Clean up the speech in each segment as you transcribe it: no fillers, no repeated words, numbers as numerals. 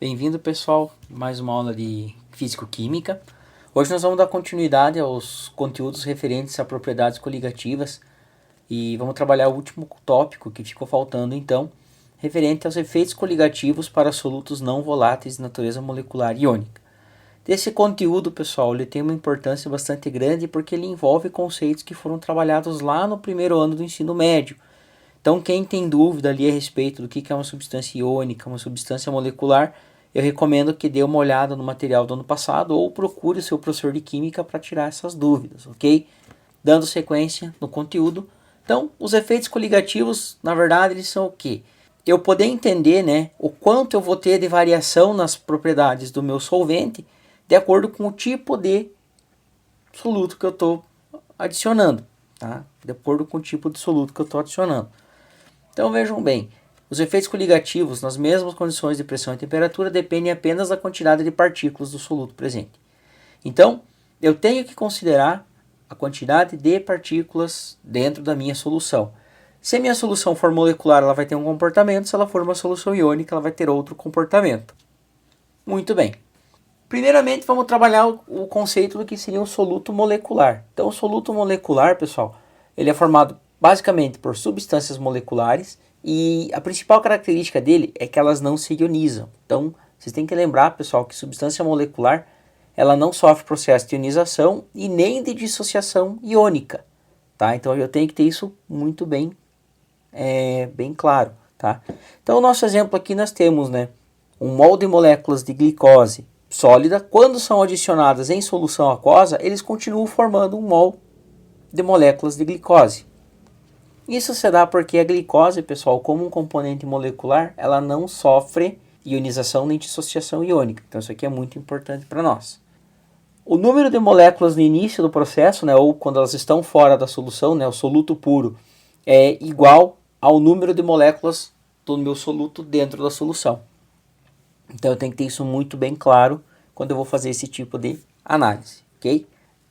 Bem-vindo, pessoal, mais uma aula de Físico-Química. Hoje nós vamos dar continuidade aos conteúdos referentes a propriedades coligativas e vamos trabalhar o último tópico que ficou faltando, então, referente aos efeitos coligativos para solutos não voláteis de natureza molecular iônica. Esse conteúdo, pessoal, ele tem uma importância bastante grande porque ele envolve conceitos que foram trabalhados lá no primeiro ano do ensino médio. Então, quem tem dúvida ali a respeito do que é uma substância iônica, uma substância molecular, eu recomendo que dê uma olhada no material do ano passado ou procure o seu professor de química para tirar essas dúvidas, ok? Dando sequência no conteúdo. Então, os efeitos coligativos, na verdade, eles são o quê? Eu poder entender, né, o quanto eu vou ter de variação nas propriedades do meu solvente de acordo com o tipo de soluto que eu estou adicionando, tá? De acordo com o tipo de soluto que eu estou adicionando. Então vejam bem, os efeitos coligativos nas mesmas condições de pressão e temperatura dependem apenas da quantidade de partículas do soluto presente. Então, eu tenho que considerar a quantidade de partículas dentro da minha solução. Se a minha solução for molecular, ela vai ter um comportamento. Se ela for uma solução iônica, ela vai ter outro comportamento. Muito bem. Primeiramente, vamos trabalhar o conceito do que seria um soluto molecular. Então, o soluto molecular, pessoal, ele é formado basicamente por substâncias moleculares e a principal característica dele é que elas não se ionizam. Então, vocês têm que lembrar, pessoal, que substância molecular ela não sofre processo de ionização e nem de dissociação iônica, tá? Então, eu tenho que ter isso muito bem, bem claro, tá? Então, o nosso exemplo aqui nós temos, né, um mol de moléculas de glicose sólida. Quando são adicionadas em solução aquosa, eles continuam formando um mol de moléculas de glicose. Isso se dá porque a glicose, pessoal, como um componente molecular, ela não sofre ionização nem dissociação iônica. Então isso aqui é muito importante para nós. O número de moléculas no início do processo, né, ou quando elas estão fora da solução, né, o soluto puro, é igual ao número de moléculas do meu soluto dentro da solução. Então eu tenho que ter isso muito bem claro quando eu vou fazer esse tipo de análise, ok?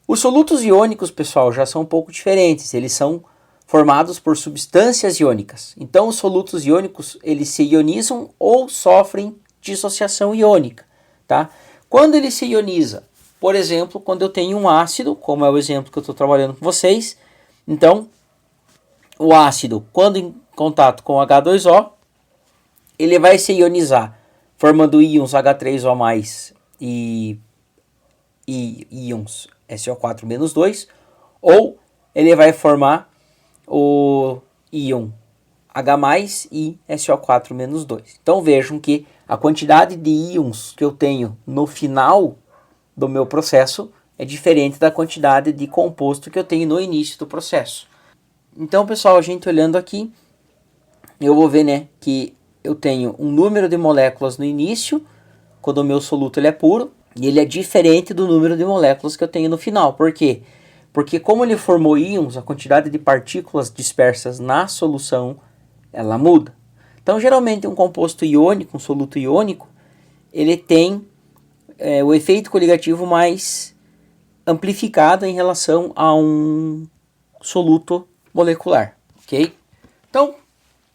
Os solutos iônicos, pessoal, já são um pouco diferentes. Eles são formados por substâncias iônicas. Então, os solutos iônicos, eles se ionizam ou sofrem dissociação iônica, tá? Quando ele se ioniza, por exemplo, quando eu tenho um ácido, como é o exemplo que eu estou trabalhando com vocês, então, o ácido, quando em contato com H2O, ele vai se ionizar, formando íons H3O+, e íons SO4-2, ou ele vai formar o íon H+, e SO4-2. Então vejam que a quantidade de íons que eu tenho no final do meu processo é diferente da quantidade de composto que eu tenho no início do processo. Então, pessoal, a gente olhando aqui, eu vou ver, né, que eu tenho um número de moléculas no início, quando o meu soluto ele é puro, e ele é diferente do número de moléculas que eu tenho no final. Por quê? Porque como ele formou íons, a quantidade de partículas dispersas na solução, ela muda. Então, geralmente, um composto iônico, um soluto iônico, ele tem o efeito coligativo mais amplificado em relação a um soluto molecular, ok? Então,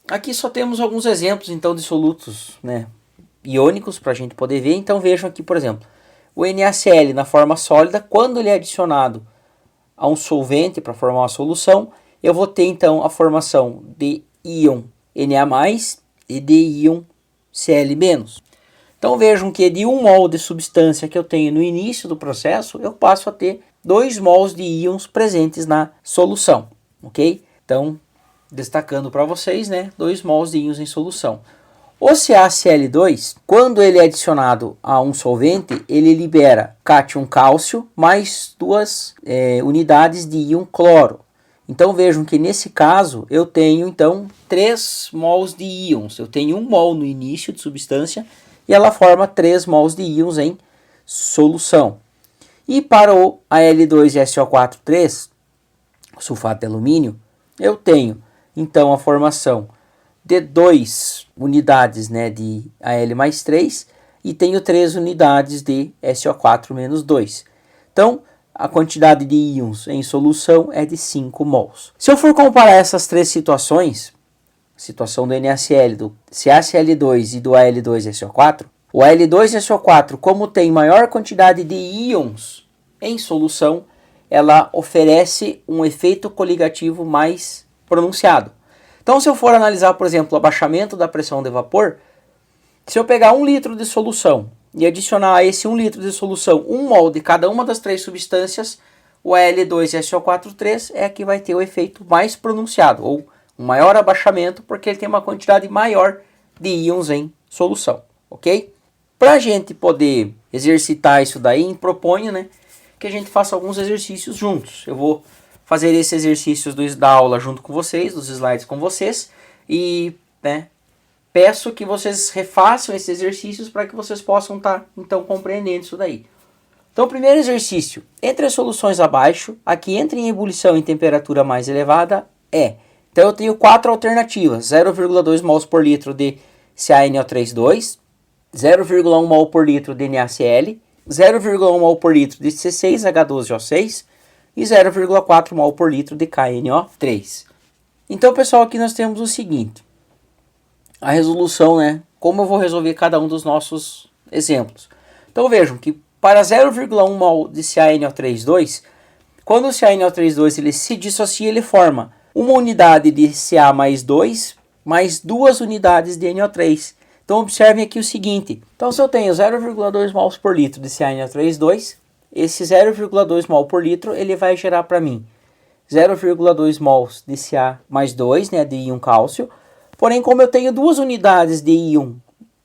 aqui só temos alguns exemplos, então, de solutos, né, iônicos para a gente poder ver. Então, vejam aqui, por exemplo, o NaCl na forma sólida, quando ele é adicionado a um solvente para formar uma solução, eu vou ter então a formação de íon Na+, e de íon Cl-. Então vejam que de 1 mol de substância que eu tenho no início do processo, eu passo a ter 2 mols de íons presentes na solução, ok? Então, destacando para vocês, né, 2 mols de íons em solução. O CaCl2, quando ele é adicionado a um solvente, ele libera cátion cálcio mais 2 unidades de íon cloro. Então vejam que nesse caso eu tenho então 3 mols de íons. Eu tenho 1 mol no início de substância e ela forma 3 mols de íons em solução. E para o Al2SO4,3, sulfato de alumínio, eu tenho então a formação de 2 unidades, né, de Al+3 e tenho 3 unidades de SO4-2. Então, a quantidade de íons em solução é de 5 mols. Se eu for comparar essas três situações, situação do NaCl, do CaCl2 e do Al2SO4, O Al2SO4, como tem maior quantidade de íons em solução, ela oferece um efeito coligativo mais pronunciado. Então, se eu for analisar, por exemplo, o abaixamento da pressão de vapor, se eu pegar 1 litro de solução e adicionar a esse 1 litro de solução 1 mol de cada uma das 3 substâncias, o Al2SO4 é a que vai ter o efeito mais pronunciado, ou um maior abaixamento, porque ele tem uma quantidade maior de íons em solução, ok? Para a gente poder exercitar isso daí, proponho, né, que a gente faça alguns exercícios juntos. Eu vou fazer esses exercícios da aula junto com vocês, dos slides com vocês, e peço que vocês refaçam esses exercícios para que vocês possam estar, então, compreendendo isso daí. Então, o primeiro exercício, entre as soluções abaixo, a que entra em ebulição em temperatura mais elevada é... Então, eu tenho 4 alternativas, 0,2 mols por litro de CaNO3,2, 0,1 mol por litro de NaCl, 0,1 mol por litro de C6H12O6 e 0,4 mol por litro de KNO3. Então, pessoal, aqui nós temos o seguinte, a resolução, né? Como eu vou resolver cada um dos nossos exemplos. Então, vejam que para 0,1 mol de CaNO3,2, quando o CaNO3,2 ele se dissocia, ele forma uma unidade de Ca mais 2 mais 2 unidades de NO3. Então, observem aqui o seguinte. Então, se eu tenho 0,2 mols por litro de CaNO3,2, esse 0,2 mol por litro ele vai gerar para mim 0,2 mols de Ca mais 2, né, de íon cálcio. Porém, como eu tenho 2 unidades de íon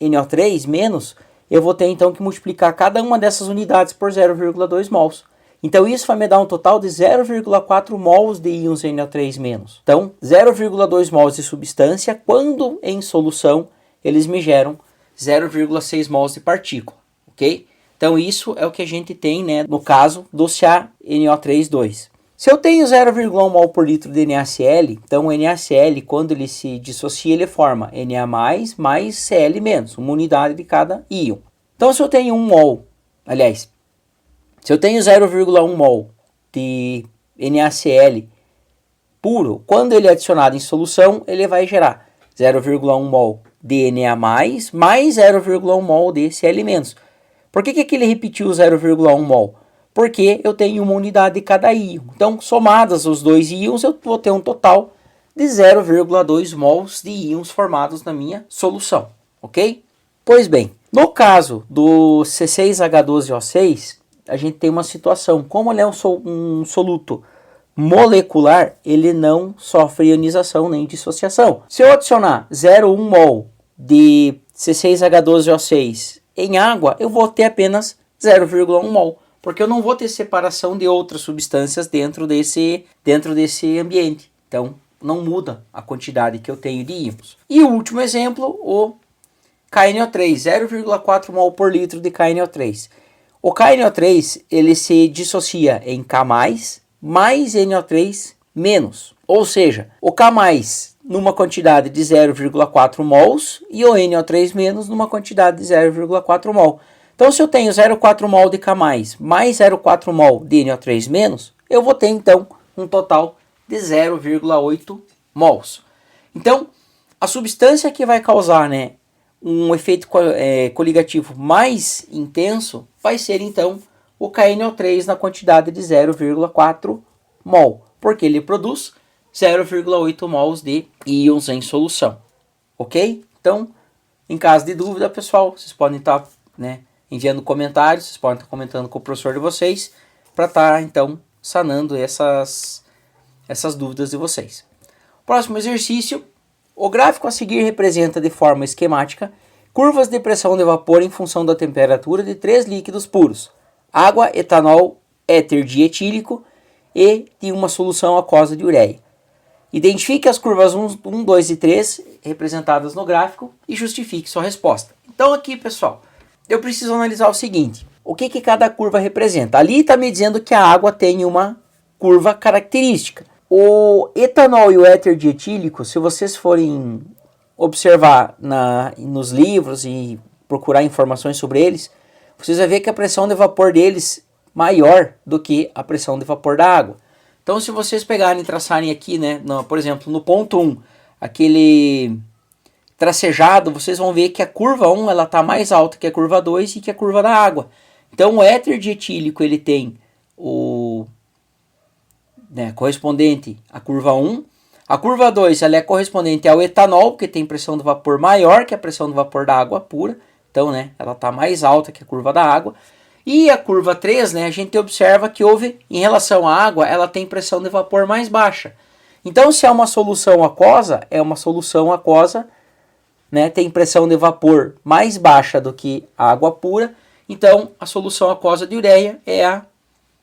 NO3 menos, eu vou ter então que multiplicar cada uma dessas unidades por 0,2 mols. Então, isso vai me dar um total de 0,4 mols de íons NO3 menos. Então, 0,2 mols de substância, quando em solução, eles me geram 0,6 mols de partícula, ok? Então, isso é o que a gente tem, né, no caso do CaNO3,2. Se eu tenho 0,1 mol por litro de NaCl, então o NaCl, quando ele se dissocia, ele forma Na+, mais Cl-, uma unidade de cada íon. Então, se eu tenho 1 mol, aliás, se eu tenho 0,1 mol de NaCl puro, quando ele é adicionado em solução, ele vai gerar 0,1 mol de Na+, mais 0,1 mol de Cl-. Por que aqui ele repetiu 0,1 mol? Porque eu tenho uma unidade de cada íon. Então, somadas os dois íons, eu vou ter um total de 0,2 mols de íons formados na minha solução, ok? Pois bem, no caso do C6H12O6, a gente tem uma situação. Como ele é um soluto molecular, ele não sofre ionização nem dissociação. Se eu adicionar 0,1 mol de C6H12O6 em água, eu vou ter apenas 0,1 mol. Porque eu não vou ter separação de outras substâncias dentro desse ambiente. Então, não muda a quantidade que eu tenho de íons. E o último exemplo, o KNO3, 0,4 mol por litro de KNO3. O KNO3, ele se dissocia em K+, mais NO3 menos. Ou seja, o K+, numa quantidade de 0,4 mols e o NO3 menos numa quantidade de 0,4 mol. Então, se eu tenho 0,4 mol de K+, mais 0,4 mol de NO3-, eu vou ter, então, um total de 0,8 mols. Então, a substância que vai causar, né, um efeito coligativo mais intenso vai ser, então, o KNO3 na quantidade de 0,4 mol, porque ele produz 0,8 mols de íons em solução. Ok? Então, em caso de dúvida, pessoal, vocês podem estar, enviando comentários, vocês podem estar comentando com o professor de vocês, para estar, então, sanando essas dúvidas de vocês. Próximo exercício. O gráfico a seguir representa de forma esquemática curvas de pressão de vapor em função da temperatura de 3 líquidos puros: água, etanol, éter dietílico e de uma solução aquosa de ureia. Identifique as curvas 1, 2 e 3 representadas no gráfico e justifique sua resposta. Então aqui, pessoal, eu preciso analisar o seguinte: o que cada curva representa? Ali está me dizendo que a água tem uma curva característica. O etanol e o éter dietílico, se vocês forem observar nos livros e procurar informações sobre eles, vocês vão ver que a pressão de vapor deles é maior do que a pressão de vapor da água. Então, se vocês pegarem e traçarem aqui, por exemplo, no ponto 1, aquele tracejado, vocês vão ver que a curva 1 ela está mais alta que a curva 2 e que a curva da água. Então o éter dietílico ele tem o correspondente à curva 1. A curva 2 ela é correspondente ao etanol, porque tem pressão do vapor maior que a pressão do vapor da água pura. Então, ela está mais alta que a curva da água. E a curva 3, a gente observa que houve, em relação à água, ela tem pressão de vapor mais baixa. Então, se é uma solução aquosa, tem pressão de vapor mais baixa do que a água pura. Então, a solução aquosa de ureia é a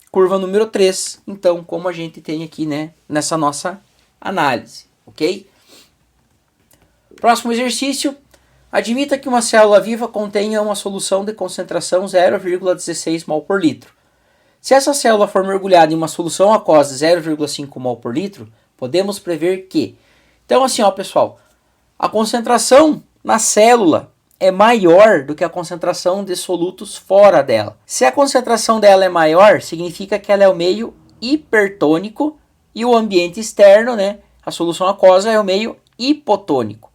curva número 3. Então, como a gente tem aqui, nessa nossa análise, ok? Próximo exercício. Admita que uma célula viva contenha uma solução de concentração 0,16 mol por litro. Se essa célula for mergulhada em uma solução aquosa 0,5 mol por litro, podemos prever que... Então, assim, pessoal, a concentração na célula é maior do que a concentração de solutos fora dela. Se a concentração dela é maior, significa que ela é o meio hipertônico e o ambiente externo, a solução aquosa, é o meio hipotônico.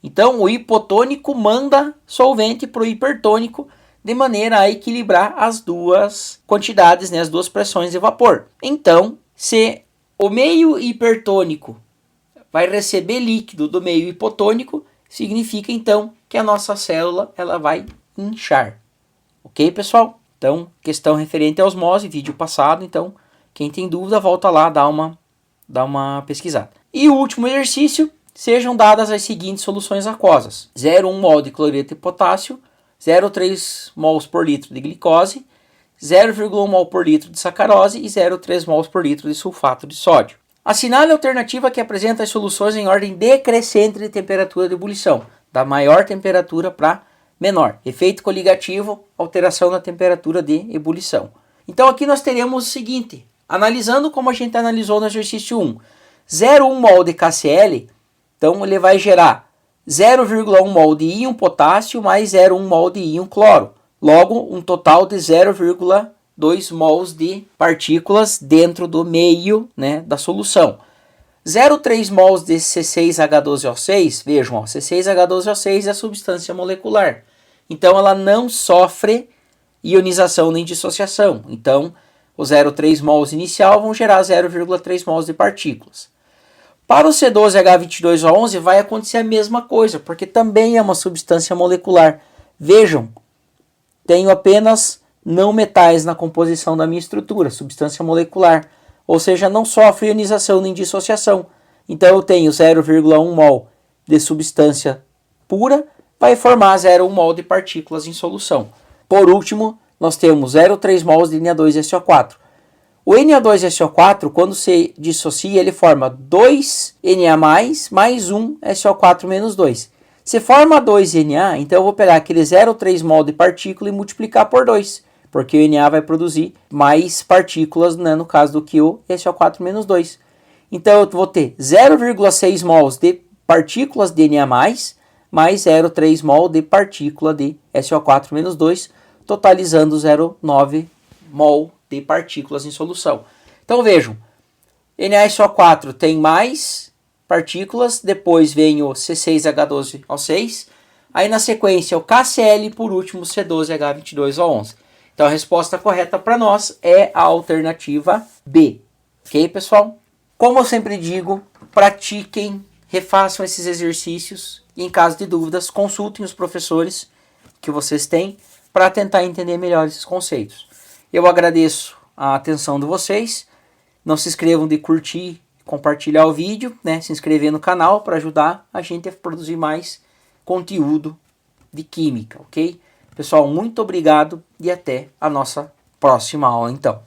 Então, o hipotônico manda solvente para o hipertônico de maneira a equilibrar as duas quantidades, as duas pressões de vapor. Então, se o meio hipertônico vai receber líquido do meio hipotônico, significa então que a nossa célula ela vai inchar. Ok, pessoal? Então, questão referente à osmose, vídeo passado. Então, quem tem dúvida, volta lá, dá uma pesquisada. E o último exercício, sejam dadas as seguintes soluções aquosas. 0,1 mol de cloreto de potássio, 0,3 mols por litro de glicose, 0,1 mol por litro de sacarose e 0,3 mols por litro de sulfato de sódio. Assinale a alternativa que apresenta as soluções em ordem decrescente de temperatura de ebulição, da maior temperatura para menor. Efeito coligativo, alteração na temperatura de ebulição. Então aqui nós teremos o seguinte, analisando como a gente analisou no exercício 1, 0,1 mol de KCl, então ele vai gerar 0,1 mol de íon potássio mais 0,1 mol de íon cloro. Logo, um total de 0,2 mols de partículas dentro do meio da solução. 0,3 mols de C6H12O6, vejam, C6H12O6 é a substância molecular. Então ela não sofre ionização nem dissociação. Então, os 0,3 mols inicial vão gerar 0,3 mols de partículas. Para o C12H22O11 vai acontecer a mesma coisa, porque também é uma substância molecular. Vejam, tenho apenas não metais na composição da minha estrutura, substância molecular. Ou seja, não sofre ionização nem dissociação. Então eu tenho 0,1 mol de substância pura, vai formar 0,1 mol de partículas em solução. Por último, nós temos 0,3 mols de Na2SO4. O Na2SO4, quando se dissocia, ele forma 2Na+, mais 1 SO4 menos 2. Se forma 2Na, então eu vou pegar aquele 0,3 mol de partícula e multiplicar por 2, porque o Na vai produzir mais partículas, no caso do que o SO4 menos 2. Então eu vou ter 0,6 mols de partículas de Na+, mais 0,3 mol de partícula de SO4 menos 2, totalizando 0,9 mol de partículas em solução. Então vejam, NaSO4 tem mais partículas, depois vem o C6H12O6, aí na sequência o KCl e por último o C12H22O11. Então a resposta correta para nós é a alternativa B. Ok, pessoal? Como eu sempre digo, pratiquem, refaçam esses exercícios e em caso de dúvidas, consultem os professores que vocês têm para tentar entender melhor esses conceitos. Eu agradeço a atenção de vocês. Não se esqueçam de curtir, compartilhar o vídeo, se inscrever no canal para ajudar a gente a produzir mais conteúdo de química, ok? Pessoal, muito obrigado e até a nossa próxima aula, então.